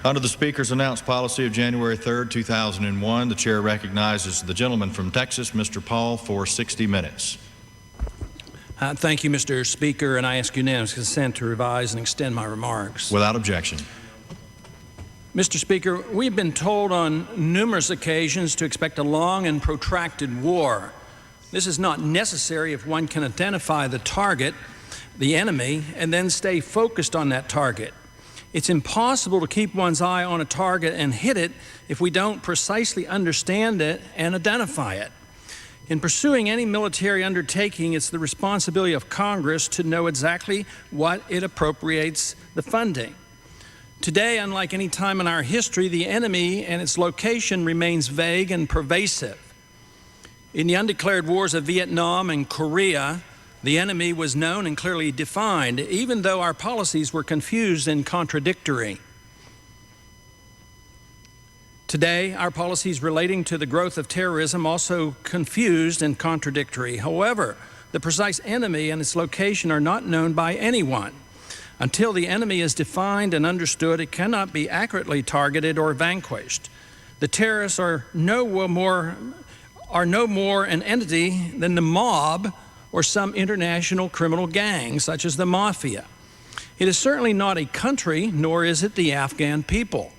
Under the Speaker's announced policy of January 3rd, 2001, the Chair recognizes the gentleman from Texas, Mr. Paul, for 60 minutes. Thank you, Mr. Speaker, and I ask unanimous consent to revise and extend my remarks. Without objection. Mr. Speaker, we've been told on numerous occasions to expect a long and protracted war. This is not necessary if one can identify the target, the enemy, and then stay focused on that target. It's impossible to keep one's eye on a target and hit it if we don't precisely understand it and identify it. In pursuing any military undertaking, it's the responsibility of Congress to know exactly what it appropriates the funding. Today, unlike any time in our history, the enemy and its location remains vague and pervasive. In the undeclared wars of Vietnam and Korea, the enemy was known and clearly defined, even though our policies were confused and contradictory. Today, our policies relating to the growth of terrorism also confused and contradictory. However, the precise enemy and its location are not known by anyone. Until the enemy is defined and understood, it cannot be accurately targeted or vanquished. The terrorists are no more an entity than the mob or some international criminal gang, such as the mafia. It is certainly not a country, nor is it the Afghan people.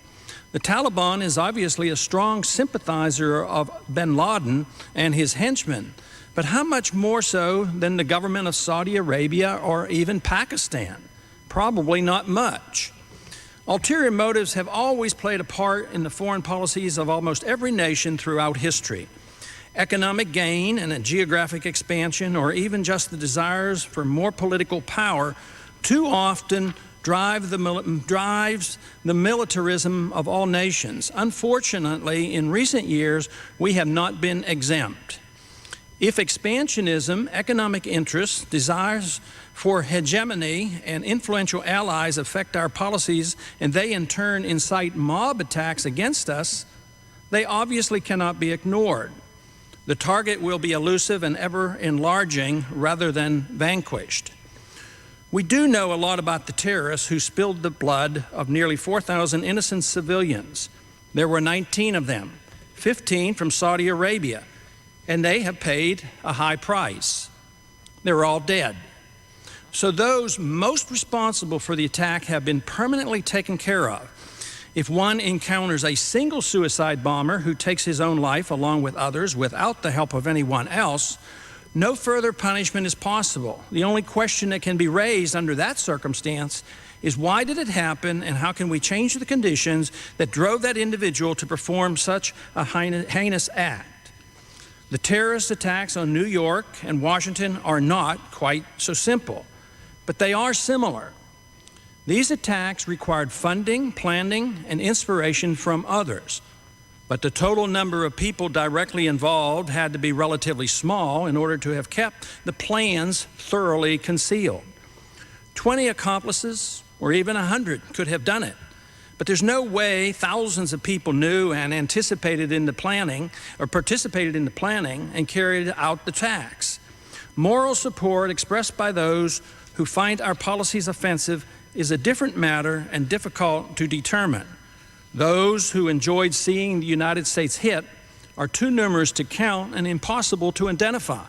The Taliban is obviously a strong sympathizer of bin Laden and his henchmen, but how much more so than the government of Saudi Arabia or even Pakistan? Probably not much. Ulterior motives have always played a part in the foreign policies of almost every nation throughout history. Economic gain and a geographic expansion, or even just the desires for more political power, too often drives the militarism of all nations. Unfortunately, in recent years, we have not been exempt. If expansionism, economic interests, desires for hegemony, and influential allies affect our policies, and they in turn incite mob attacks against us, they obviously cannot be ignored. The target will be elusive and ever enlarging rather than vanquished. We do know a lot about the terrorists who spilled the blood of nearly 4,000 innocent civilians. There were 19 of them, 15 from Saudi Arabia, and they have paid a high price. They're all dead. So those most responsible for the attack have been permanently taken care of. If one encounters a single suicide bomber who takes his own life along with others without the help of anyone else, no further punishment is possible. The only question that can be raised under that circumstance is why did it happen, and how can we change the conditions that drove that individual to perform such a heinous act? The terrorist attacks on New York and Washington are not quite so simple, but they are similar. These attacks required funding, planning, and inspiration from others. But the total number of people directly involved had to be relatively small in order to have kept the plans thoroughly concealed. 20 accomplices, or even 100, could have done it. But there's no way thousands of people knew and anticipated in the planning, or participated in the planning, and carried out the attacks. Moral support expressed by those who find our policies offensive is a different matter and difficult to determine. Those who enjoyed seeing the United States hit are too numerous to count and impossible to identify.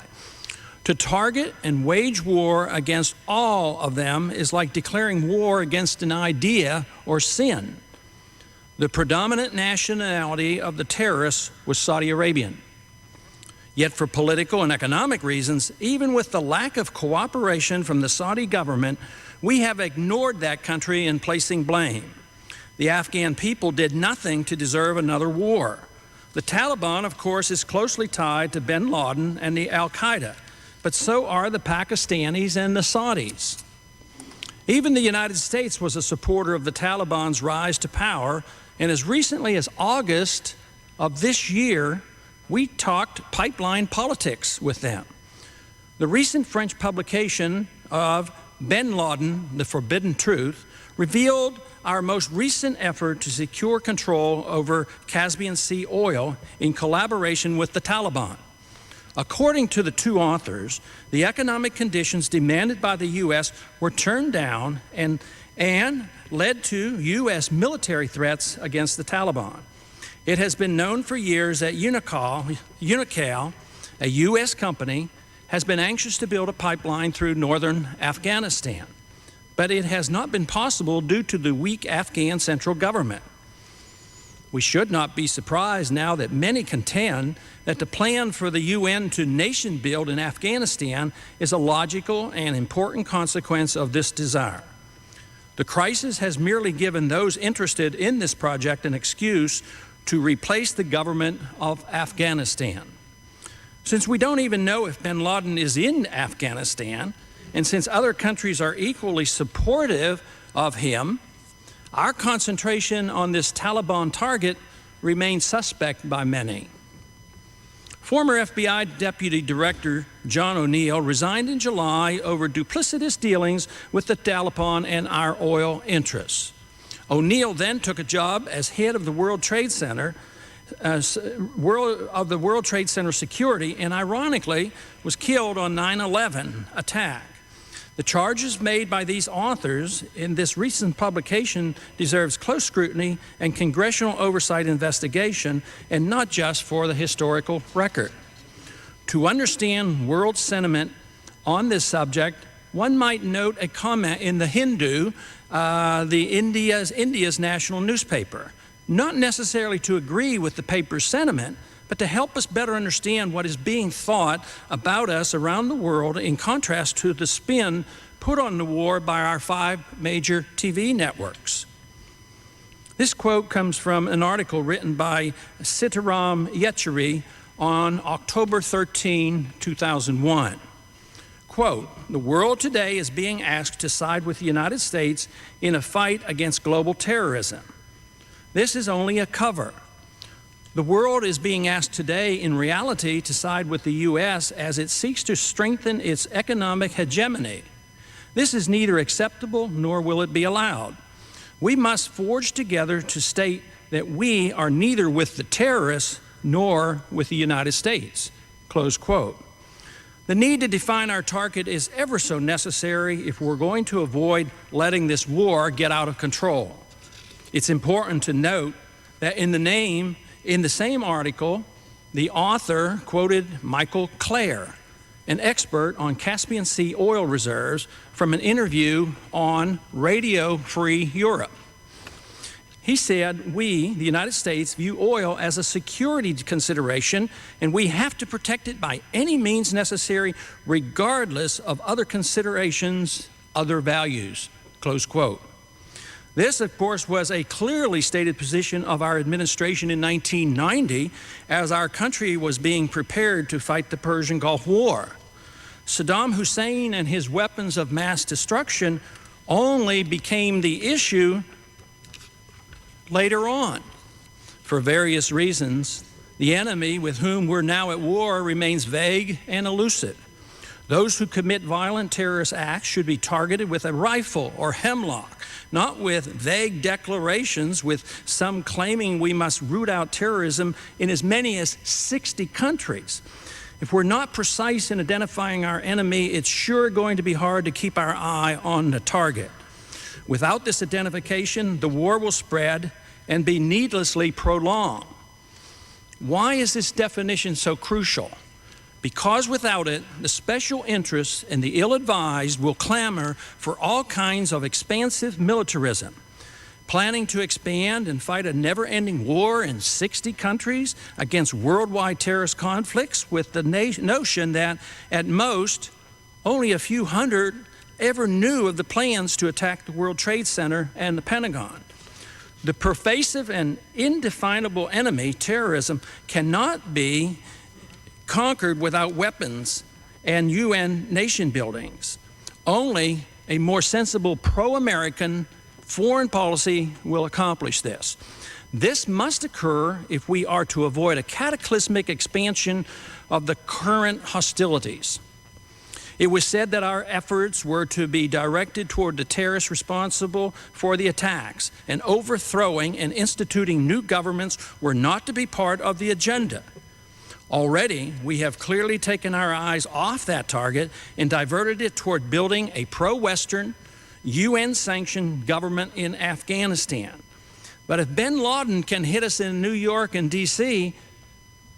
To target and wage war against all of them is like declaring war against an idea or sin. The predominant nationality of the terrorists was Saudi Arabian. Yet for political and economic reasons, even with the lack of cooperation from the Saudi government, we have ignored that country in placing blame. The Afghan people did nothing to deserve another war. The Taliban, of course, is closely tied to bin Laden and the Al-Qaeda, but so are the Pakistanis and the Saudis. Even the United States was a supporter of the Taliban's rise to power, and as recently as August of this year, we talked pipeline politics with them. The recent French publication of Bin Laden, The Forbidden Truth, revealed our most recent effort to secure control over Caspian Sea oil in collaboration with the Taliban. According to the two authors, the economic conditions demanded by the U.S. were turned down and and led to U.S. military threats against the Taliban. It has been known for years that Unocal, a U.S. company, has been anxious to build a pipeline through northern Afghanistan, but it has not been possible due to the weak Afghan central government. We should not be surprised now that many contend that the plan for the UN to nation build in Afghanistan is a logical and important consequence of this desire. The crisis has merely given those interested in this project an excuse to replace the government of Afghanistan. Since we don't even know if bin Laden is in Afghanistan, and since other countries are equally supportive of him, our concentration on this Taliban target remains suspect by many. Former FBI Deputy Director John O'Neill resigned in July over duplicitous dealings with the Taliban and our oil interests. O'Neill then took a job as head of the World Trade Center security, and ironically was killed on 9/11 attack. The charges made by these authors in this recent publication deserves close scrutiny and congressional oversight investigation, and not just for the historical record. To understand world sentiment on this subject, one might note a comment in the Hindu, India's national newspaper, not necessarily to agree with the paper's sentiment, but to help us better understand what is being thought about us around the world in contrast to the spin put on the war by our 5 major TV networks. This quote comes from an article written by Sitaram Yechuri on October 13, 2001. Quote, "The world today is being asked to side with the United States in a fight against global terrorism. This is only a cover. The world is being asked today, in reality, to side with the U.S. as it seeks to strengthen its economic hegemony. This is neither acceptable nor will it be allowed. We must forge together to state that we are neither with the terrorists nor with the United States." Close quote. The need to define our target is ever so necessary if we're going to avoid letting this war get out of control. It's important to note that in the same article, the author quoted Michael Clare, an expert on Caspian Sea oil reserves, from an interview on Radio Free Europe. He said, "We, the United States, view oil as a security consideration, and we have to protect it by any means necessary, regardless of other considerations, other values." Close quote. This, of course, was a clearly stated position of our administration in 1990 as our country was being prepared to fight the Persian Gulf War. Saddam Hussein and his weapons of mass destruction only became the issue later on. For various reasons, the enemy with whom we're now at war remains vague and elusive. Those who commit violent terrorist acts should be targeted with a rifle or hemlock, not with vague declarations, with some claiming we must root out terrorism in as many as 60 countries. If we're not precise in identifying our enemy, it's sure going to be hard to keep our eye on the target. Without this identification, the war will spread and be needlessly prolonged. Why is this definition so crucial? Because without it, the special interests and the ill-advised will clamor for all kinds of expansive militarism, planning to expand and fight a never-ending war in 60 countries against worldwide terrorist conflicts with the notion that, at most, only a few hundred ever knew of the plans to attack the World Trade Center and the Pentagon. The pervasive and indefinable enemy, terrorism, cannot be conquered without weapons and UN nation buildings. Only a more sensible pro-American foreign policy will accomplish this. This must occur if we are to avoid a cataclysmic expansion of the current hostilities. It was said that our efforts were to be directed toward the terrorists responsible for the attacks, and overthrowing and instituting new governments were not to be part of the agenda. Already, we have clearly taken our eyes off that target and diverted it toward building a pro-Western, UN-sanctioned government in Afghanistan. But if bin Laden can hit us in New York and D.C.,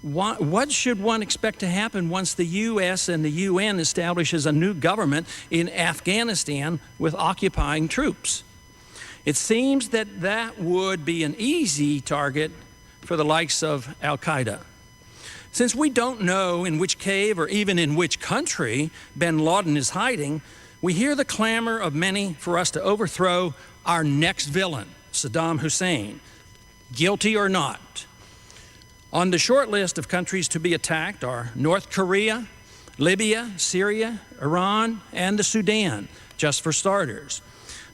what should one expect to happen once the U.S. and the UN establishes a new government in Afghanistan with occupying troops? It seems that that would be an easy target for the likes of al-Qaeda. Since we don't know in which cave or even in which country bin Laden is hiding, we hear the clamor of many for us to overthrow our next villain, Saddam Hussein, guilty or not. On the short list of countries to be attacked are North Korea, Libya, Syria, Iran, and the Sudan, just for starters.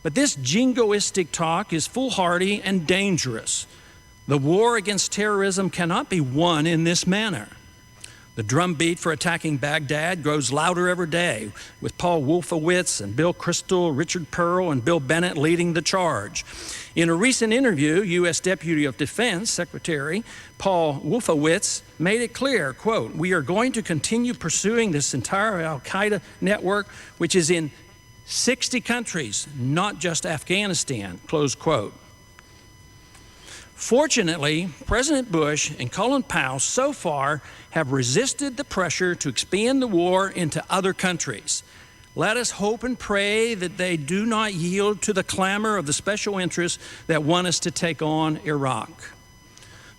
But this jingoistic talk is foolhardy and dangerous. The war against terrorism cannot be won in this manner. The drumbeat for attacking Baghdad grows louder every day, with Paul Wolfowitz and Bill Kristol, Richard Pearl, and Bill Bennett leading the charge. In a recent interview, U.S. Deputy of Defense Secretary Paul Wolfowitz made it clear, quote, "We are going to continue pursuing this entire al-Qaeda network, which is in 60 countries, not just Afghanistan," close quote. Fortunately, President Bush and Colin Powell so far have resisted the pressure to expand the war into other countries. Let us hope and pray that they do not yield to the clamor of the special interests that want us to take on Iraq.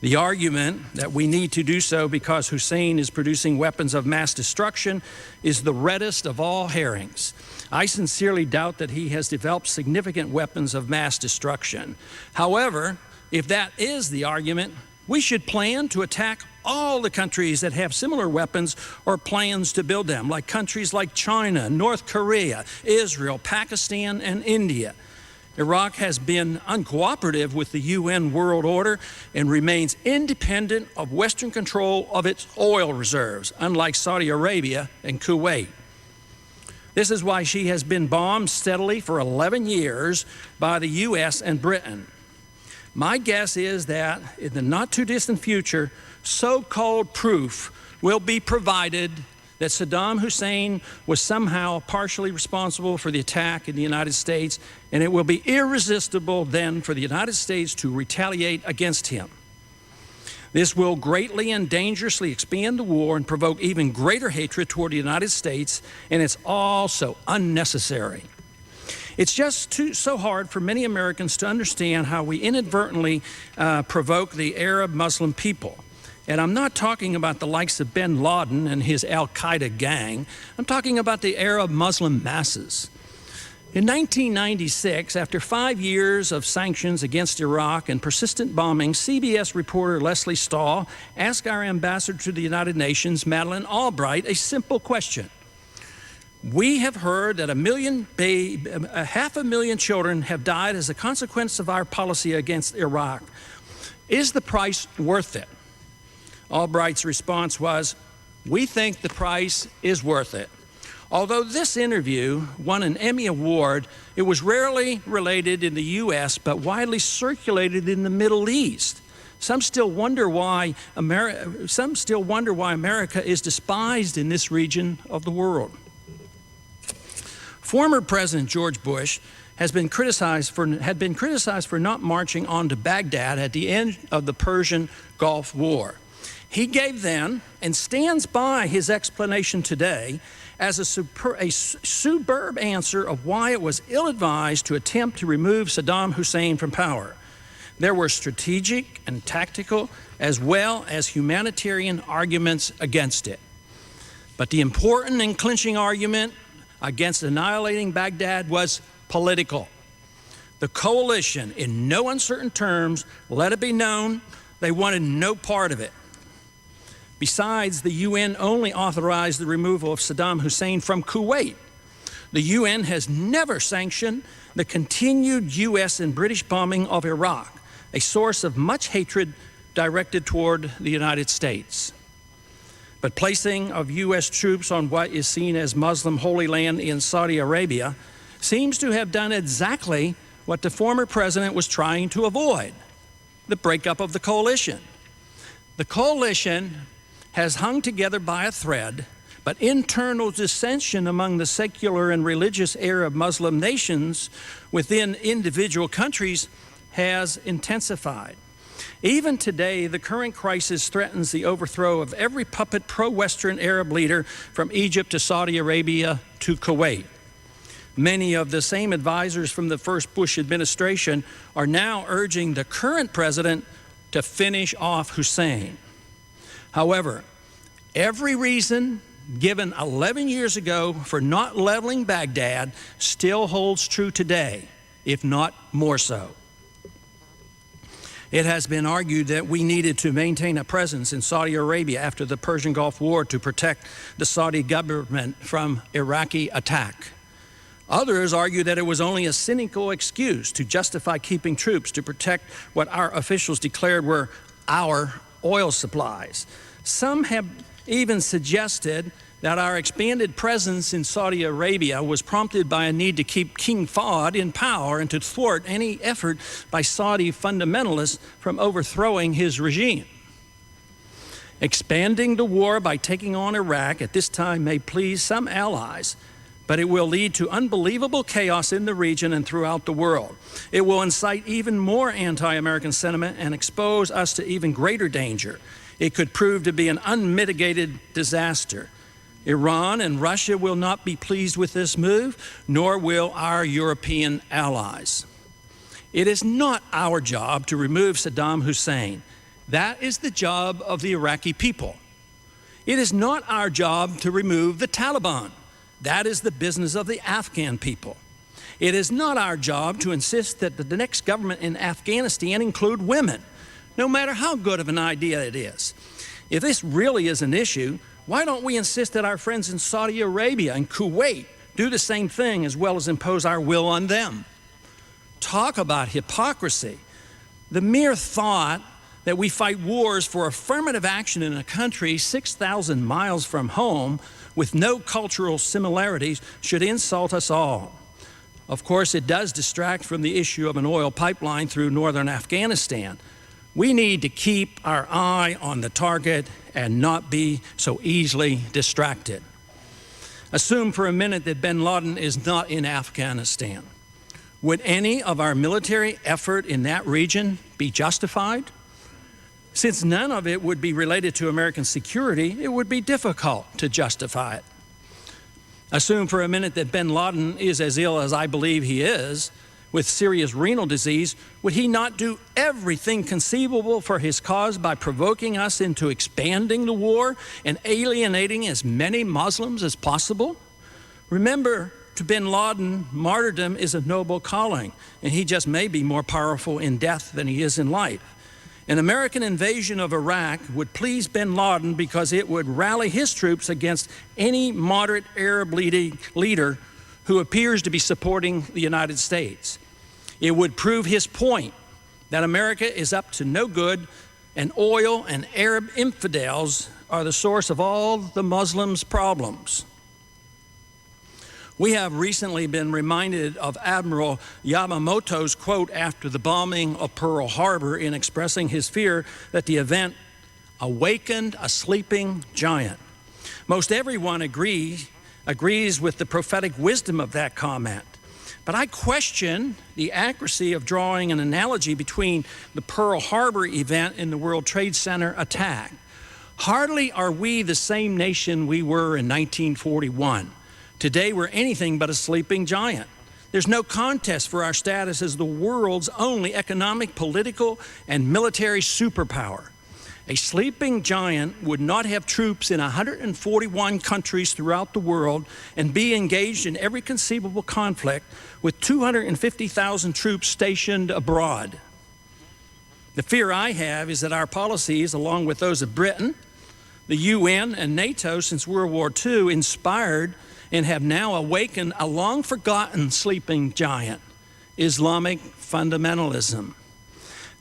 The argument that we need to do so because Hussein is producing weapons of mass destruction is the reddest of all herrings. I sincerely doubt that he has developed significant weapons of mass destruction. However, if that is the argument, we should plan to attack all the countries that have similar weapons or plans to build them, like countries like China, North Korea, Israel, Pakistan, and India. Iraq has been uncooperative with the UN world order and remains independent of Western control of its oil reserves, unlike Saudi Arabia and Kuwait. This is why she has been bombed steadily for 11 years by the U.S. and Britain. My guess is that in the not-too-distant future, so-called proof will be provided that Saddam Hussein was somehow partially responsible for the attack in the United States, and it will be irresistible then for the United States to retaliate against him. This will greatly and dangerously expand the war and provoke even greater hatred toward the United States, and it's all so unnecessary. It's just so hard for many Americans to understand how we inadvertently provoke the Arab Muslim people. And I'm not talking about the likes of bin Laden and his al-Qaeda gang. I'm talking about the Arab Muslim masses. In 1996, after 5 years of sanctions against Iraq and persistent bombing, CBS reporter Leslie Stahl asked our ambassador to the United Nations, Madeleine Albright, a simple question. We have heard that 500,000 children have died as a consequence of our policy against Iraq. Is the price worth it? Albright's response was, "We think the price is worth it." Although this interview won an Emmy Award, it was rarely related in the U.S. but widely circulated in the Middle East. Some still wonder why America is despised in this region of the world. Former President George Bush had been criticized for not marching on to Baghdad at the end of the Persian Gulf War. He gave then, and stands by his explanation today, as a superb answer of why it was ill-advised to attempt to remove Saddam Hussein from power. There were strategic and tactical as well as humanitarian arguments against it. But the important and clinching argument against annihilating Baghdad was political. The coalition, in no uncertain terms, let it be known they wanted no part of it. Besides, the UN only authorized the removal of Saddam Hussein from Kuwait. The UN has never sanctioned the continued U.S. and British bombing of Iraq, a source of much hatred directed toward the United States. But placing of U.S. troops on what is seen as Muslim Holy Land in Saudi Arabia seems to have done exactly what the former president was trying to avoid, the breakup of the coalition. The coalition has hung together by a thread, but internal dissension among the secular and religious Arab Muslim nations within individual countries has intensified. Even today, the current crisis threatens the overthrow of every puppet pro-Western Arab leader from Egypt to Saudi Arabia to Kuwait. Many of the same advisors from the first Bush administration are now urging the current president to finish off Hussein. However, every reason given 11 years ago for not leveling Baghdad still holds true today, if not more so. It has been argued that we needed to maintain a presence in Saudi Arabia after the Persian Gulf War to protect the Saudi government from Iraqi attack. Others argue that it was only a cynical excuse to justify keeping troops to protect what our officials declared were our oil supplies. Some have even suggested that our expanded presence in Saudi Arabia was prompted by a need to keep King Fahd in power and to thwart any effort by Saudi fundamentalists from overthrowing his regime. Expanding the war by taking on Iraq at this time may please some allies, but it will lead to unbelievable chaos in the region and throughout the world. It will incite even more anti-American sentiment and expose us to even greater danger. It could prove to be an unmitigated disaster. Iran and Russia will not be pleased with this move, nor will our European allies. It is not our job to remove Saddam Hussein. That is the job of the Iraqi people. It is not our job to remove the Taliban. That is the business of the Afghan people. It is not our job to insist that the next government in Afghanistan include women, no matter how good of an idea it is. If this really is an issue, why don't we insist that our friends in Saudi Arabia and Kuwait do the same thing as well as impose our will on them? Talk about hypocrisy. The mere thought that we fight wars for affirmative action in a country 6,000 miles from home with no cultural similarities should insult us all. Of course, it does distract from the issue of an oil pipeline through northern Afghanistan. We need to keep our eye on the target and not be so easily distracted. Assume for a minute that bin Laden is not in Afghanistan. Would any of our military effort in that region be justified? Since none of it would be related to American security, it would be difficult to justify it. Assume for a minute that bin Laden is as ill as I believe he is, with serious renal disease. Would he not do everything conceivable for his cause by provoking us into expanding the war and alienating as many Muslims as possible? Remember, to bin Laden, martyrdom is a noble calling, and he just may be more powerful in death than he is in life. An American invasion of Iraq would please bin Laden because it would rally his troops against any moderate Arab leader who appears to be supporting the United States. It would prove his point that America is up to no good, and oil and Arab infidels are the source of all the Muslims' problems. We have recently been reminded of Admiral Yamamoto's quote after the bombing of Pearl Harbor in expressing his fear that the event awakened a sleeping giant. Most everyone agrees with the prophetic wisdom of that comment. But I question the accuracy of drawing an analogy between the Pearl Harbor event and the World Trade Center attack. Hardly are we the same nation we were in 1941. Today, we're anything but a sleeping giant. There's no contest for our status as the world's only economic, political, and military superpower. A sleeping giant would not have troops in 141 countries throughout the world and be engaged in every conceivable conflict with 250,000 troops stationed abroad. The fear I have is that our policies, along with those of Britain, the UN, and NATO since World War II, inspired and have now awakened a long-forgotten sleeping giant, Islamic fundamentalism.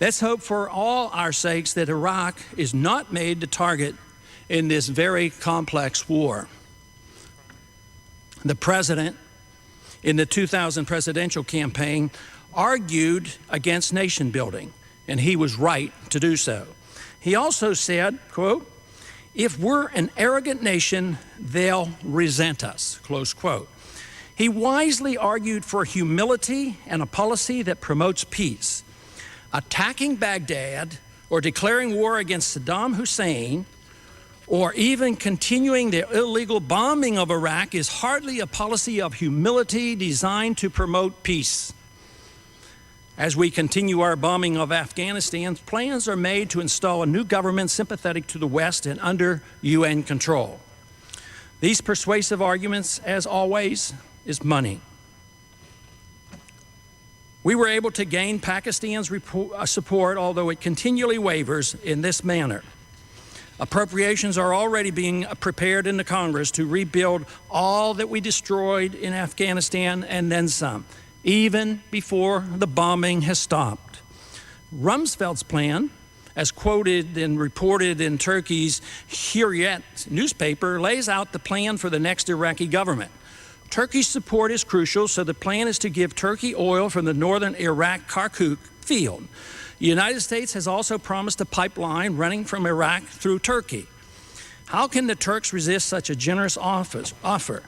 Let's hope for all our sakes that Iraq is not made the target in this very complex war. The president, in the 2000 presidential campaign, argued against nation building, and he was right to do so. He also said, quote, If we're an arrogant nation, they'll resent us, close quote. He wisely argued for humility and a policy that promotes peace. Attacking Baghdad or declaring war against Saddam Hussein or even continuing the illegal bombing of Iraq is hardly a policy of humility designed to promote peace. As we continue our bombing of Afghanistan, plans are made to install a new government sympathetic to the West and under UN control. These persuasive arguments, as always, is money. We were able to gain Pakistan's support, although it continually wavers in this manner. Appropriations are already being prepared in the Congress to rebuild all that we destroyed in Afghanistan and then some, even before the bombing has stopped. Rumsfeld's plan, as quoted and reported in Turkey's Hürriyet newspaper, lays out the plan for the next Iraqi government. Turkey's support is crucial, so the plan is to give Turkey oil from the northern Iraq Kirkuk field. The United States has also promised a pipeline running from Iraq through Turkey. How can the Turks resist such a generous offer?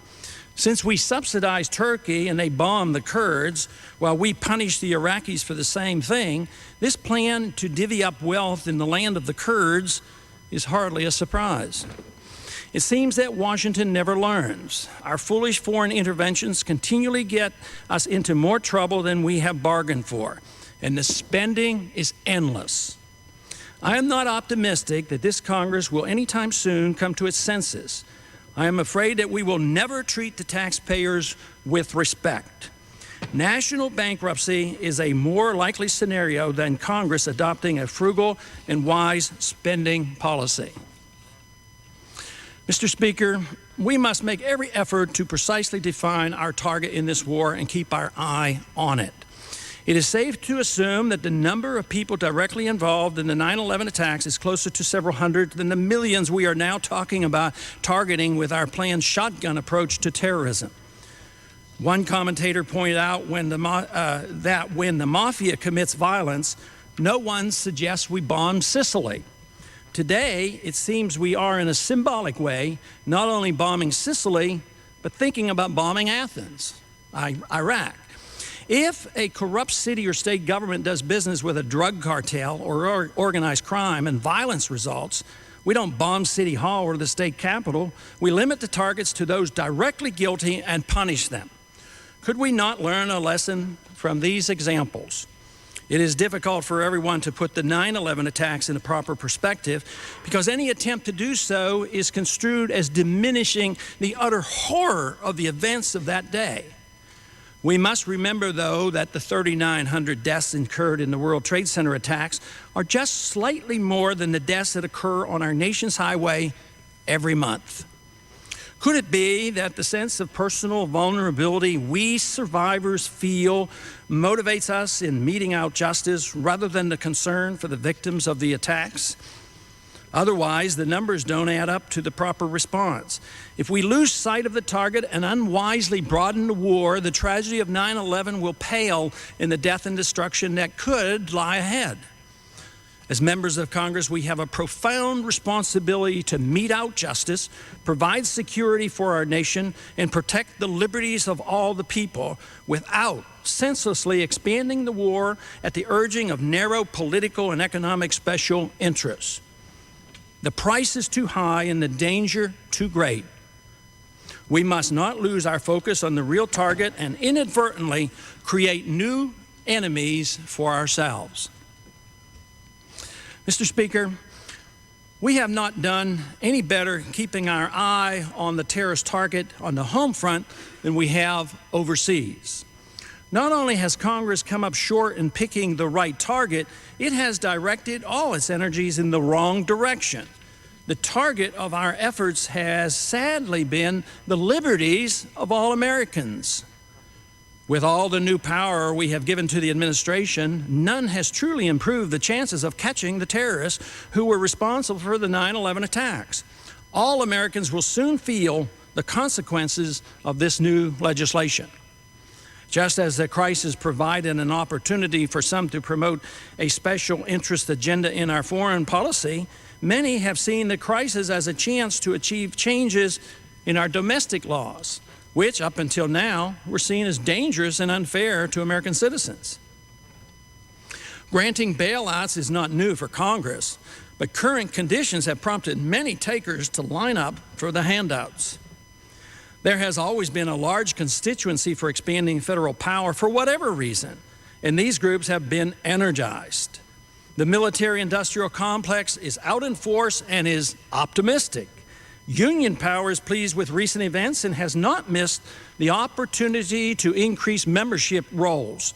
Since we subsidize Turkey and they bomb the Kurds while we punish the Iraqis for the same thing, this plan to divvy up wealth in the land of the Kurds is hardly a surprise. It seems that Washington never learns. Our foolish foreign interventions continually get us into more trouble than we have bargained for, and the spending is endless. I am not optimistic that this Congress will anytime soon come to its senses. I am afraid that we will never treat the taxpayers with respect. National bankruptcy is a more likely scenario than Congress adopting a frugal and wise spending policy. Mr. Speaker, we must make every effort to precisely define our target in this war and keep our eye on it. It is safe to assume that the number of people directly involved in the 9/11 attacks is closer to several hundred than the millions we are now talking about targeting with our planned shotgun approach to terrorism. One commentator pointed out that when the mafia commits violence, no one suggests we bomb Sicily. Today, it seems we are in a symbolic way not only bombing Sicily, but thinking about bombing Athens, Iraq. If a corrupt city or state government does business with a drug cartel or organized crime and violence results, we don't bomb City Hall or the state capitol. We limit the targets to those directly guilty and punish them. Could we not learn a lesson from these examples? It is difficult for everyone to put the 9/11 attacks in a proper perspective because any attempt to do so is construed as diminishing the utter horror of the events of that day. We must remember, though, that the 3,900 deaths incurred in the World Trade Center attacks are just slightly more than the deaths that occur on our nation's highway every month. Could it be that the sense of personal vulnerability we survivors feel motivates us in meting out justice rather than the concern for the victims of the attacks? Otherwise, the numbers don't add up to the proper response. If we lose sight of the target and unwisely broaden the war, the tragedy of 9/11 will pale in the death and destruction that could lie ahead. As members of Congress, we have a profound responsibility to mete out justice, provide security for our nation, and protect the liberties of all the people without senselessly expanding the war at the urging of narrow political and economic special interests. The price is too high and the danger too great. We must not lose our focus on the real target and inadvertently create new enemies for ourselves. Mr. Speaker, we have not done any better keeping our eye on the terrorist target on the home front than we have overseas. Not only has Congress come up short in picking the right target, it has directed all its energies in the wrong direction. The target of our efforts has sadly been the liberties of all Americans. With all the new power we have given to the administration, none has truly improved the chances of catching the terrorists who were responsible for the 9/11 attacks. All Americans will soon feel the consequences of this new legislation. Just as the crisis provided an opportunity for some to promote a special interest agenda in our foreign policy, many have seen the crisis as a chance to achieve changes in our domestic laws, which up until now were seen as dangerous and unfair to American citizens. Granting bailouts is not new for Congress, but current conditions have prompted many takers to line up for the handouts. There has always been a large constituency for expanding federal power for whatever reason, and these groups have been energized. The military-industrial complex is out in force and is optimistic. Union power is pleased with recent events and has not missed the opportunity to increase membership rolls.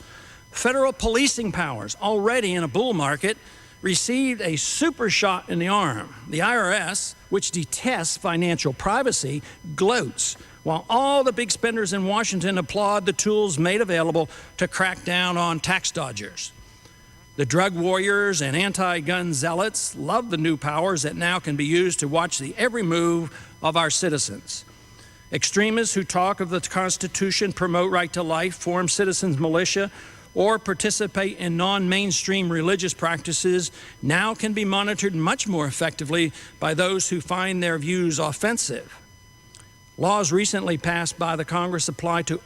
Federal policing powers, already in a bull market, received a super shot in the arm. The IRS, which detests financial privacy, gloats, while all the big spenders in Washington applaud the tools made available to crack down on tax dodgers. The drug warriors and anti-gun zealots love the new powers that now can be used to watch the every move of our citizens. Extremists who talk of the Constitution, promote right to life, form citizens' militia, or participate in non-mainstream religious practices now can be monitored much more effectively by those who find their views offensive. Laws recently passed by the Congress apply to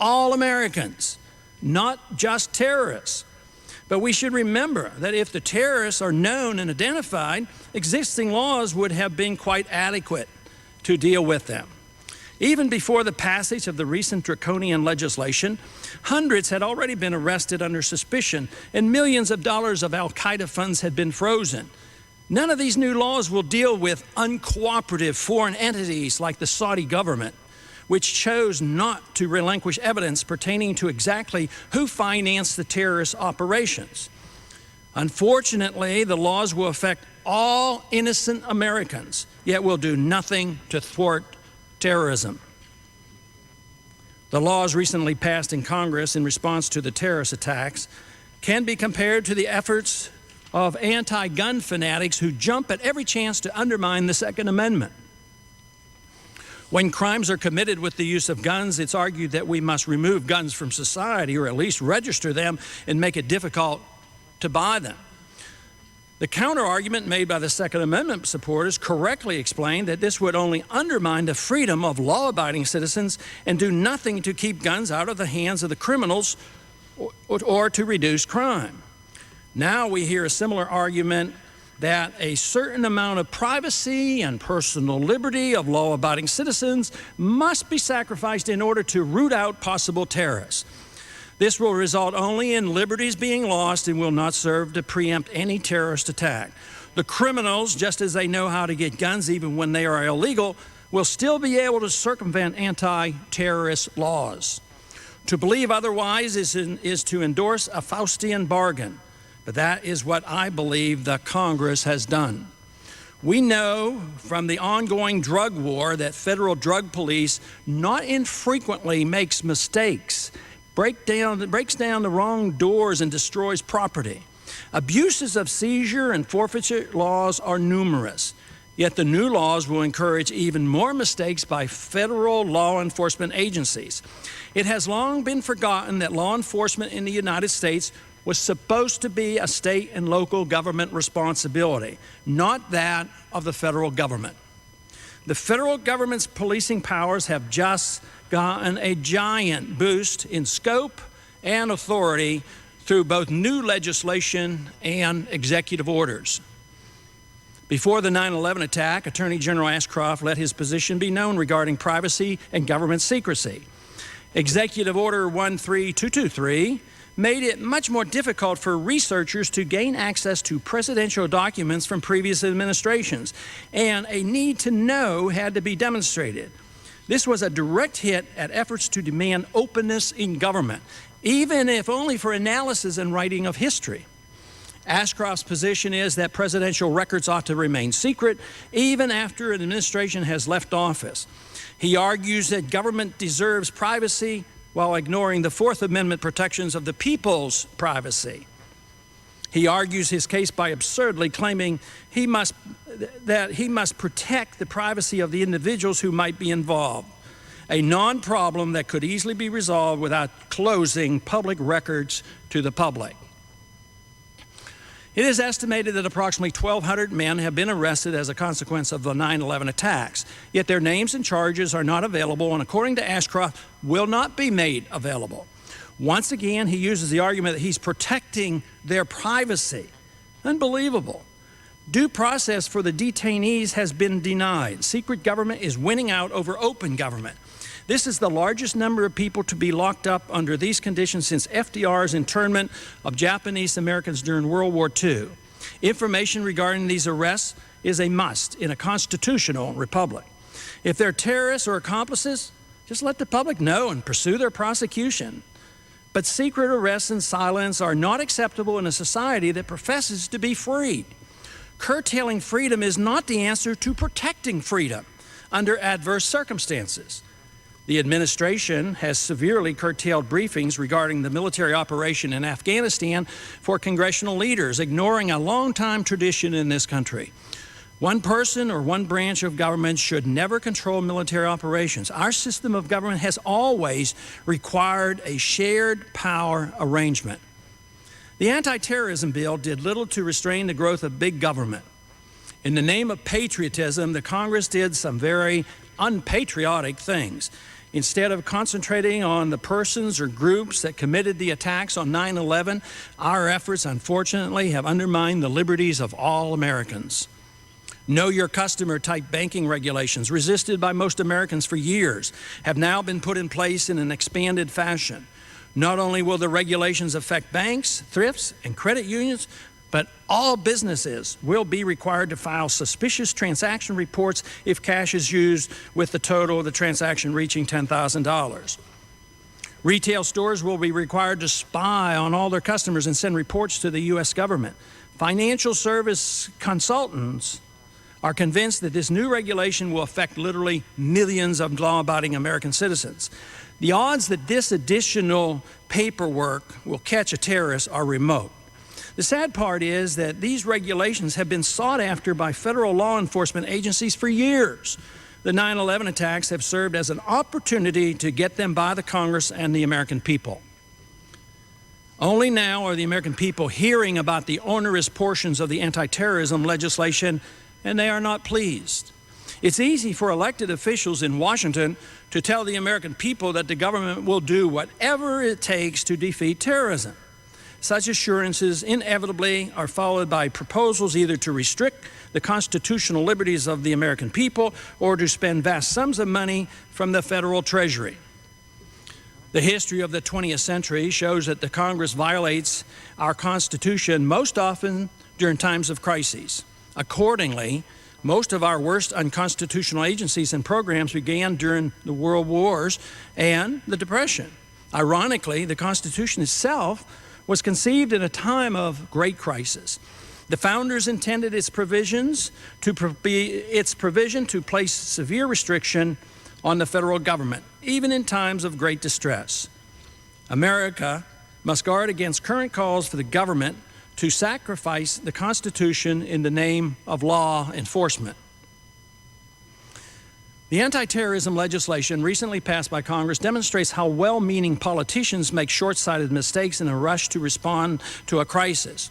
all Americans, not just terrorists. But we should remember that if the terrorists are known and identified, existing laws would have been quite adequate to deal with them. Even before the passage of the recent draconian legislation, hundreds had already been arrested under suspicion, and millions of dollars of al-Qaeda funds had been frozen. None of these new laws will deal with uncooperative foreign entities like the Saudi government, which chose not to relinquish evidence pertaining to exactly who financed the terrorist operations. Unfortunately, the laws will affect all innocent Americans, yet will do nothing to thwart terrorism. The laws recently passed in Congress in response to the terrorist attacks can be compared to the efforts of anti-gun fanatics who jump at every chance to undermine the Second Amendment. When crimes are committed with the use of guns, it's argued that we must remove guns from society, or at least register them and make it difficult to buy them. The counter-argument made by the Second Amendment supporters correctly explained that this would only undermine the freedom of law-abiding citizens and do nothing to keep guns out of the hands of the criminals or to reduce crime. Now we hear a similar argument that a certain amount of privacy and personal liberty of law-abiding citizens must be sacrificed in order to root out possible terrorists. This will result only in liberties being lost and will not serve to preempt any terrorist attack. The criminals, just as they know how to get guns even when they are illegal, will still be able to circumvent anti-terrorist laws. To believe otherwise is to endorse a Faustian bargain. But that is what I believe the Congress has done. We know from the ongoing drug war that federal drug police not infrequently makes mistakes, breaks down the wrong doors and destroys property. Abuses of seizure and forfeiture laws are numerous, yet the new laws will encourage even more mistakes by federal law enforcement agencies. It has long been forgotten that law enforcement in the United States was supposed to be a state and local government responsibility, not that of the federal government. The federal government's policing powers have just gotten a giant boost in scope and authority through both new legislation and executive orders. Before the 9/11 attack, Attorney General Ashcroft let his position be known regarding privacy and government secrecy. Executive Order 13223 made it much more difficult for researchers to gain access to presidential documents from previous administrations, and a need to know had to be demonstrated. This was a direct hit at efforts to demand openness in government, even if only for analysis and writing of history. Ashcroft's position is that presidential records ought to remain secret even after an administration has left office. He argues that government deserves privacy while ignoring the Fourth Amendment protections of the people's privacy. He argues his case by absurdly claiming that he must protect the privacy of the individuals who might be involved. a non-problem that could easily be resolved without closing public records to the public. It is estimated that approximately 1,200 men have been arrested as a consequence of the 9/11 attacks, yet their names and charges are not available and, according to Ashcroft, will not be made available. Once again, he uses the argument that he's protecting their privacy. Unbelievable. Due process for the detainees has been denied. Secret government is winning out over open government. This is the largest number of people to be locked up under these conditions since FDR's internment of Japanese Americans during World War II. Information regarding these arrests is a must in a constitutional republic. If they're terrorists or accomplices, just let the public know and pursue their prosecution. But secret arrests and silence are not acceptable in a society that professes to be free. Curtailing freedom is not the answer to protecting freedom under adverse circumstances. The administration has severely curtailed briefings regarding the military operation in Afghanistan for congressional leaders, ignoring a long-time tradition in this country. One person or one branch of government should never control military operations. Our system of government has always required a shared power arrangement. The anti-terrorism bill did little to restrain the growth of big government. In the name of patriotism, the Congress did some very unpatriotic things. Instead of concentrating on the persons or groups that committed the attacks on 9/11, our efforts, unfortunately, have undermined the liberties of all Americans. Know your customer type banking regulations, resisted by most Americans for years, have now been put in place in an expanded fashion. Not only will the regulations affect banks, thrifts, and credit unions, but all businesses will be required to file suspicious transaction reports if cash is used with the total of the transaction reaching $10,000. Retail stores will be required to spy on all their customers and send reports to the U.S. government. Financial service consultants are convinced that this new regulation will affect literally millions of law-abiding American citizens. The odds that this additional paperwork will catch a terrorist are remote. The sad part is that these regulations have been sought after by federal law enforcement agencies for years. The 9/11 attacks have served as an opportunity to get them by the Congress and the American people. Only now are the American people hearing about the onerous portions of the anti-terrorism legislation, and they are not pleased. It's easy for elected officials in Washington to tell the American people that the government will do whatever it takes to defeat terrorism. Such assurances inevitably are followed by proposals either to restrict the constitutional liberties of the American people or to spend vast sums of money from the federal treasury. The history of the 20th century shows that the Congress violates our Constitution most often during times of crises. Accordingly, most of our worst unconstitutional agencies and programs began during the World Wars and the Depression. Ironically, the Constitution itself was conceived in a time of great crisis. The founders intended its provision to place severe restriction on the federal government, even in times of great distress. America must guard against current calls for the government to sacrifice the Constitution in the name of law enforcement. The anti-terrorism legislation recently passed by Congress demonstrates how well-meaning politicians make short-sighted mistakes in a rush to respond to a crisis.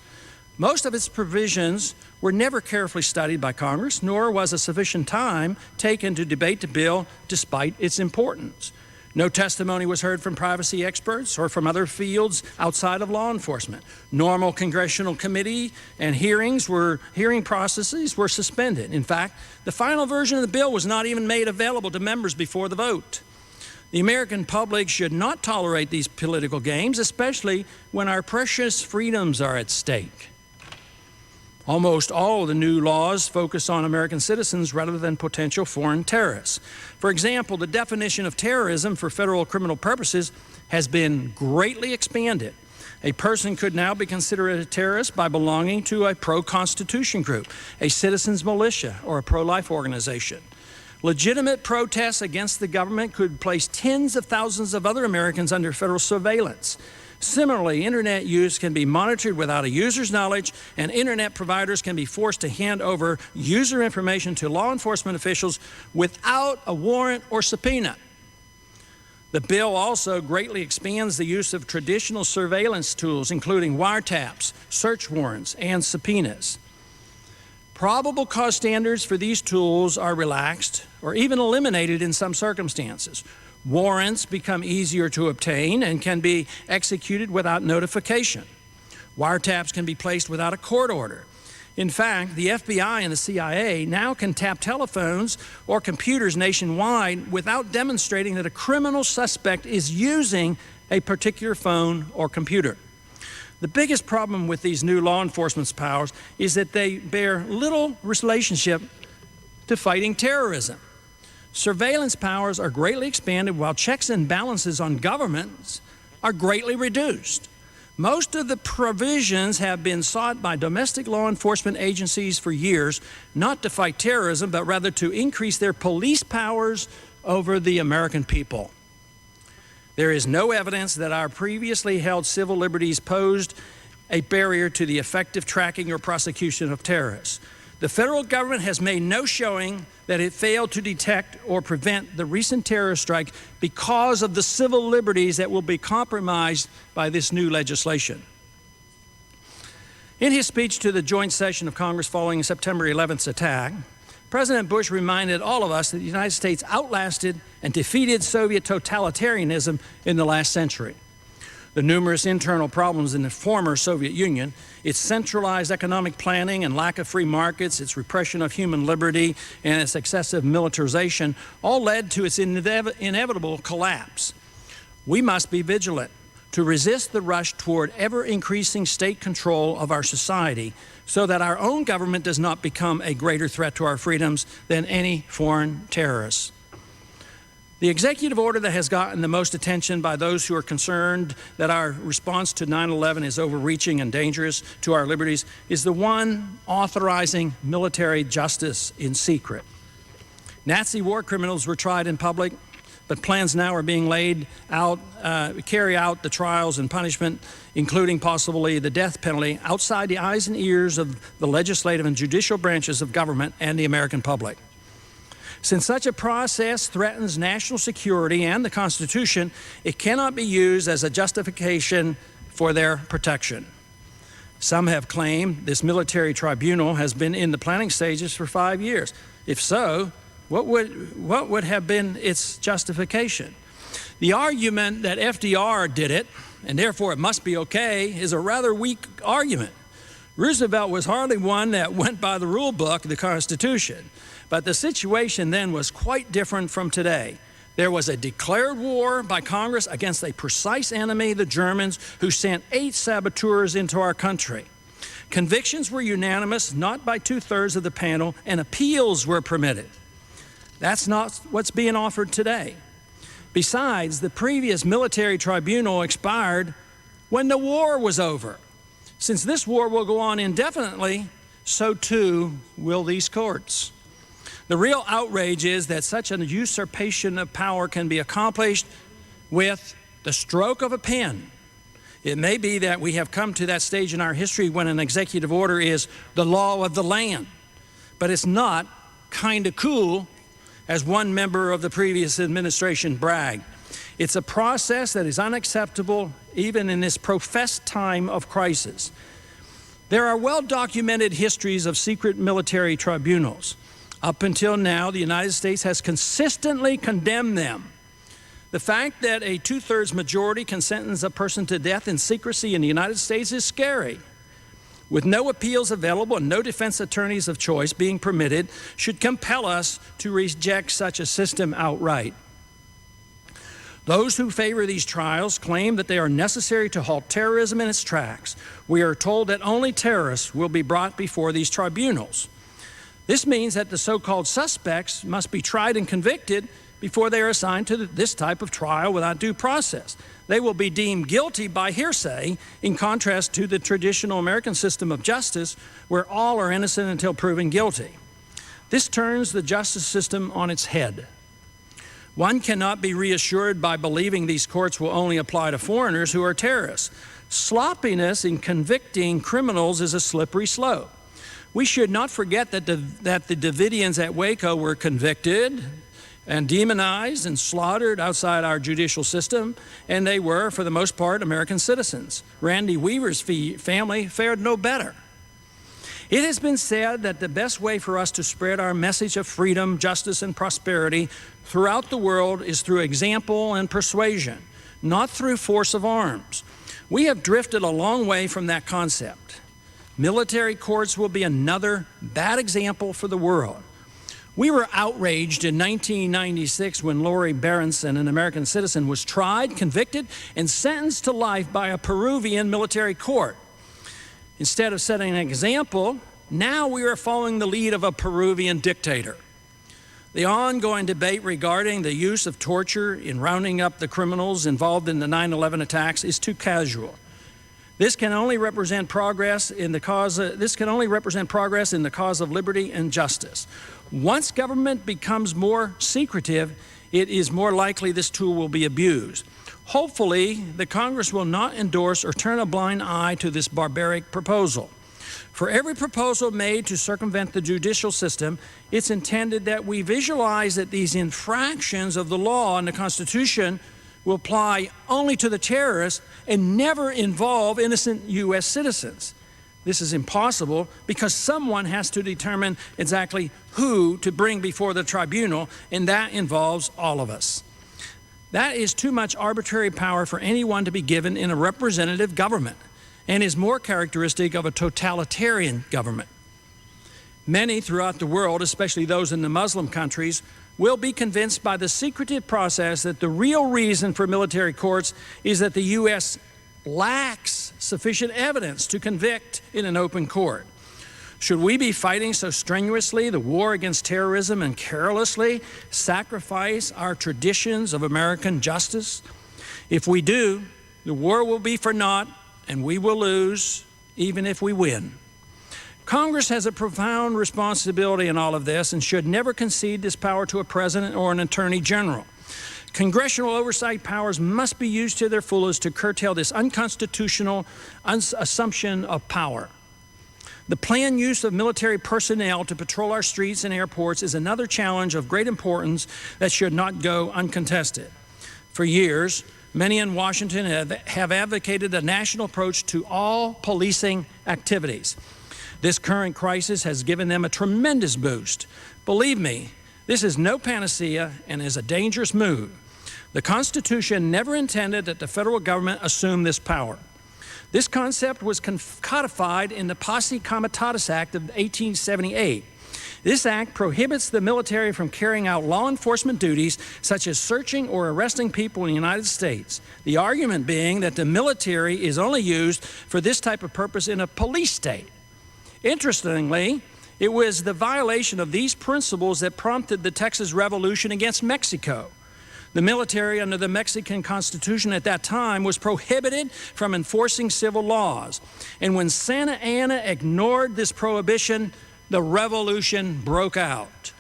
Most of its provisions were never carefully studied by Congress, nor was a sufficient time taken to debate the bill despite its importance. No testimony was heard from privacy experts or from other fields outside of law enforcement. Normal congressional committee and hearing processes were suspended. In fact, the final version of the bill was not even made available to members before the vote. The American public should not tolerate these political games, especially when our precious freedoms are at stake. Almost all of the new laws focus on American citizens rather than potential foreign terrorists. For example, the definition of terrorism for federal criminal purposes has been greatly expanded. A person could now be considered a terrorist by belonging to a pro-Constitution group, a citizens militia, or a pro-life organization. Legitimate protests against the government could place tens of thousands of other Americans under federal surveillance. Similarly, internet use can be monitored without a user's knowledge, and internet providers can be forced to hand over user information to law enforcement officials without a warrant or subpoena. The bill also greatly expands the use of traditional surveillance tools, including wiretaps, search warrants, and subpoenas. Probable cause standards for these tools are relaxed or even eliminated in some circumstances. Warrants become easier to obtain and can be executed without notification. Wiretaps can be placed without a court order. In fact, the FBI and the CIA now can tap telephones or computers nationwide without demonstrating that a criminal suspect is using a particular phone or computer. The biggest problem with these new law enforcement powers is that they bear little relationship to fighting terrorism. Surveillance powers are greatly expanded while checks and balances on governments are greatly reduced. Most of the provisions have been sought by domestic law enforcement agencies for years, not to fight terrorism, but rather to increase their police powers over the American people. There is no evidence that our previously held civil liberties posed a barrier to the effective tracking or prosecution of terrorists. The federal government has made no showing that it failed to detect or prevent the recent terrorist strike because of the civil liberties that will be compromised by this new legislation. In his speech to the joint session of Congress following September 11th's attack, President Bush reminded all of us that the United States outlasted and defeated Soviet totalitarianism in the last century. The numerous internal problems in the former Soviet Union, its centralized economic planning and lack of free markets, its repression of human liberty, and its excessive militarization all led to its inevitable collapse. We must be vigilant to resist the rush toward ever-increasing state control of our society so that our own government does not become a greater threat to our freedoms than any foreign terrorists. The executive order that has gotten the most attention by those who are concerned that our response to 9/11 is overreaching and dangerous to our liberties is the one authorizing military justice in secret. Nazi war criminals were tried in public, but plans now are being laid out, carry out the trials and punishment, including possibly the death penalty, outside the eyes and ears of the legislative and judicial branches of government and the American public. Since such a process threatens national security and the Constitution, it cannot be used as a justification for their protection. Some have claimed this military tribunal has been in the planning stages for 5 years. If so, what would have been its justification? The argument that FDR did it, and therefore it must be okay, is a rather weak argument. Roosevelt was hardly one that went by the rule book, the Constitution. But the situation then was quite different from today. There was a declared war by Congress against a precise enemy, the Germans, who sent 8 saboteurs into our country. Convictions were unanimous, not by 2/3 of the panel, and appeals were permitted. That's not what's being offered today. Besides, the previous military tribunal expired when the war was over. Since this war will go on indefinitely, so too will these courts. The real outrage is that such a usurpation of power can be accomplished with the stroke of a pen. It may be that we have come to that stage in our history when an executive order is the law of the land, but it's not kind of cool, as one member of the previous administration bragged. It's a process that is unacceptable even in this professed time of crisis. There are well-documented histories of secret military tribunals. Up until now, the United States has consistently condemned them. The fact that a 2/3 majority can sentence a person to death in secrecy in the United States is scary. With no appeals available and no defense attorneys of choice being permitted, should compel us to reject such a system outright. Those who favor these trials claim that they are necessary to halt terrorism in its tracks. We are told that only terrorists will be brought before these tribunals. This means that the so-called suspects must be tried and convicted before they are assigned to this type of trial without due process. They will be deemed guilty by hearsay, in contrast to the traditional American system of justice, where all are innocent until proven guilty. This turns the justice system on its head. One cannot be reassured by believing these courts will only apply to foreigners who are terrorists. Sloppiness in convicting criminals is a slippery slope. We should not forget that the Davidians at Waco were convicted and demonized and slaughtered outside our judicial system, and they were, for the most part, American citizens. Randy Weaver's family fared no better. It has been said that the best way for us to spread our message of freedom, justice, and prosperity throughout the world is through example and persuasion, not through force of arms. We have drifted a long way from that concept. Military courts will be another bad example for the world. We were outraged in 1996 when Lori Berenson, an American citizen, was tried, convicted, and sentenced to life by a Peruvian military court. Instead of setting an example, now we are following the lead of a Peruvian dictator. The ongoing debate regarding the use of torture in rounding up the criminals involved in the 9/11 attacks is too casual. This can only represent progress in the cause of liberty and justice. Once government becomes more secretive, it is more likely this tool will be abused. Hopefully, the Congress will not endorse or turn a blind eye to this barbaric proposal. For every proposal made to circumvent the judicial system, it's intended that we visualize that these infractions of the law and the Constitution will apply only to the terrorists and never involve innocent U.S. citizens. This is impossible because someone has to determine exactly who to bring before the tribunal, and that involves all of us. That is too much arbitrary power for anyone to be given in a representative government, and is more characteristic of a totalitarian government. Many throughout the world, especially those in the Muslim countries, will be convinced by the secretive process that the real reason for military courts is that the U.S. lacks sufficient evidence to convict in an open court. Should we be fighting so strenuously the war against terrorism and carelessly sacrifice our traditions of American justice? If we do, the war will be for naught and we will lose, even if we win. Congress has a profound responsibility in all of this and should never concede this power to a president or an attorney general. Congressional oversight powers must be used to their fullest to curtail this unconstitutional assumption of power. The planned use of military personnel to patrol our streets and airports is another challenge of great importance that should not go uncontested. For years, many in Washington have advocated a national approach to all policing activities. This current crisis has given them a tremendous boost. Believe me, this is no panacea and is a dangerous move. The Constitution never intended that the federal government assume this power. This concept was codified in the Posse Comitatus Act of 1878. This act prohibits the military from carrying out law enforcement duties such as searching or arresting people in the United States. The argument being that the military is only used for this type of purpose in a police state. Interestingly, it was the violation of these principles that prompted the Texas Revolution against Mexico. The military under the Mexican Constitution at that time was prohibited from enforcing civil laws. And when Santa Anna ignored this prohibition, the revolution broke out.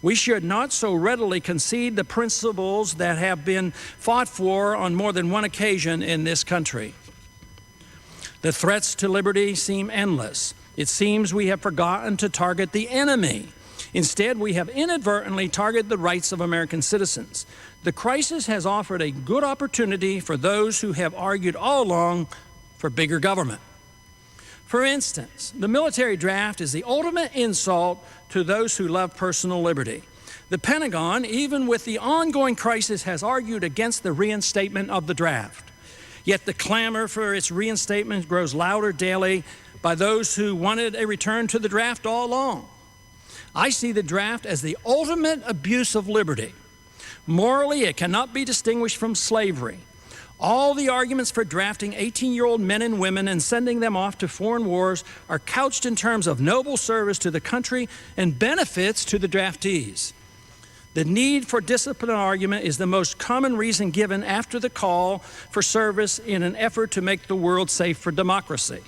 We should not so readily concede the principles that have been fought for on more than one occasion in this country. The threats to liberty seem endless. It seems we have forgotten to target the enemy. Instead, we have inadvertently targeted the rights of American citizens. The crisis has offered a good opportunity for those who have argued all along for bigger government. For instance, the military draft is the ultimate insult to those who love personal liberty. The Pentagon, even with the ongoing crisis, has argued against the reinstatement of the draft. Yet the clamor for its reinstatement grows louder daily by those who wanted a return to the draft all along. I see the draft as the ultimate abuse of liberty. Morally, it cannot be distinguished from slavery. All the arguments for drafting 18-year-old men and women and sending them off to foreign wars are couched in terms of noble service to the country and benefits to the draftees. The need for discipline argument is the most common reason given after the call for service in an effort to make the world safe for democracy.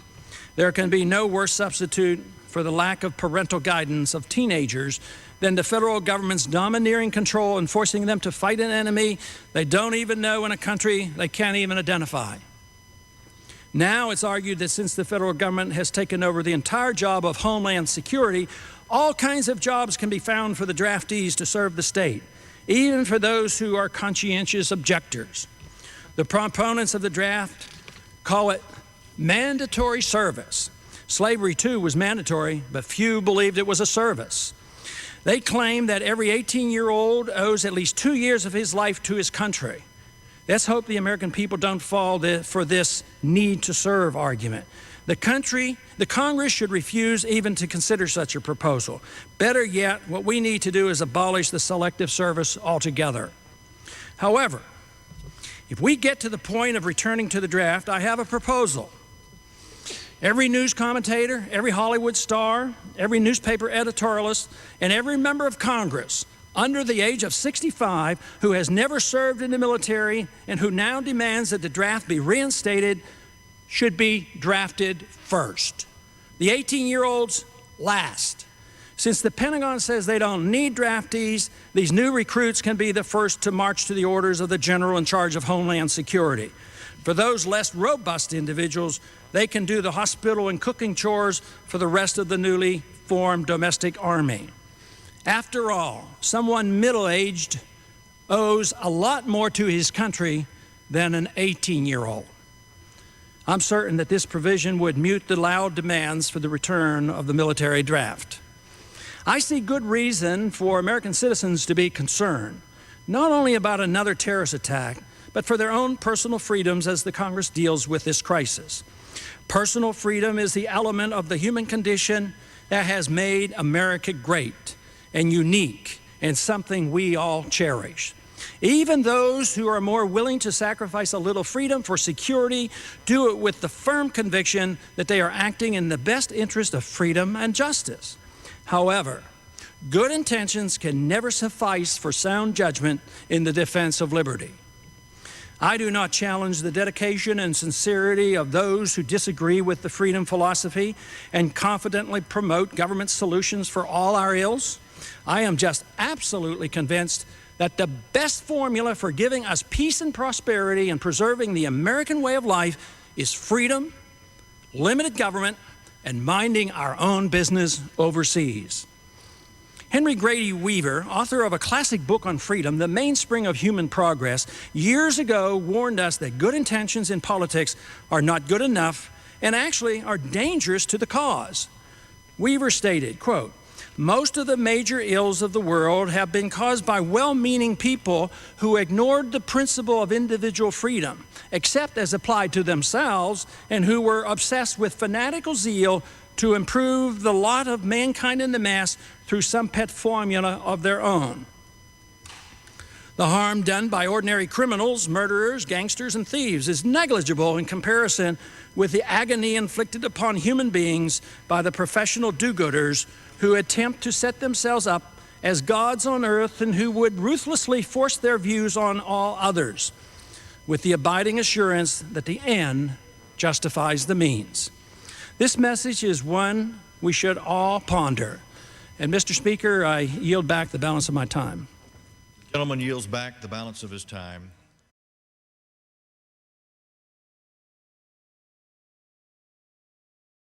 There can be no worse substitute for the lack of parental guidance of teenagers than the federal government's domineering control and forcing them to fight an enemy they don't even know in a country they can't even identify. Now it's argued that since the federal government has taken over the entire job of homeland security, all kinds of jobs can be found for the draftees to serve the state. even for those who are conscientious objectors. The proponents of the draft call it mandatory service. Slavery, too, was mandatory, but few believed it was a service. They claim that every 18-year-old owes at least 2 years of his life to his country. Let's hope the American people don't fall for this need to serve argument. The Congress should refuse even to consider such a proposal. Better yet, what we need to do is abolish the selective service altogether. However, if we get to the point of returning to the draft, I have a proposal. Every news commentator, every Hollywood star, every newspaper editorialist, and every member of Congress under the age of 65 who has never served in the military and who now demands that the draft be reinstated should be drafted first. The 18-year-olds last. Since the Pentagon says they don't need draftees, these new recruits can be the first to march to the orders of the general in charge of Homeland Security. For those less robust individuals, they can do the hospital and cooking chores for the rest of the newly formed domestic army. After all, someone middle-aged owes a lot more to his country than an 18-year-old. I'm certain that this provision would mute the loud demands for the return of the military draft. I see good reason for American citizens to be concerned, not only about another terrorist attack, but for their own personal freedoms as the Congress deals with this crisis. Personal freedom is the element of the human condition that has made America great and unique and something we all cherish. Even those who are more willing to sacrifice a little freedom for security do it with the firm conviction that they are acting in the best interest of freedom and justice. However, good intentions can never suffice for sound judgment in the defense of liberty. I do not challenge the dedication and sincerity of those who disagree with the freedom philosophy and confidently promote government solutions for all our ills. I am just absolutely convinced that the best formula for giving us peace and prosperity and preserving the American way of life is freedom, limited government, and minding our own business overseas. Henry Grady Weaver, author of a classic book on freedom, The Mainspring of Human Progress, years ago warned us that good intentions in politics are not good enough and actually are dangerous to the cause. Weaver stated, quote, "Most of the major ills of the world have been caused by well-meaning people who ignored the principle of individual freedom, except as applied to themselves, and who were obsessed with fanatical zeal to improve the lot of mankind in the mass through some pet formula of their own. The harm done by ordinary criminals, murderers, gangsters, and thieves is negligible in comparison with the agony inflicted upon human beings by the professional do-gooders who attempt to set themselves up as gods on earth and who would ruthlessly force their views on all others, with the abiding assurance that the end justifies the means." This message is one we should all ponder. And Mr. Speaker, I yield back the balance of my time. The gentleman yields back the balance of his time.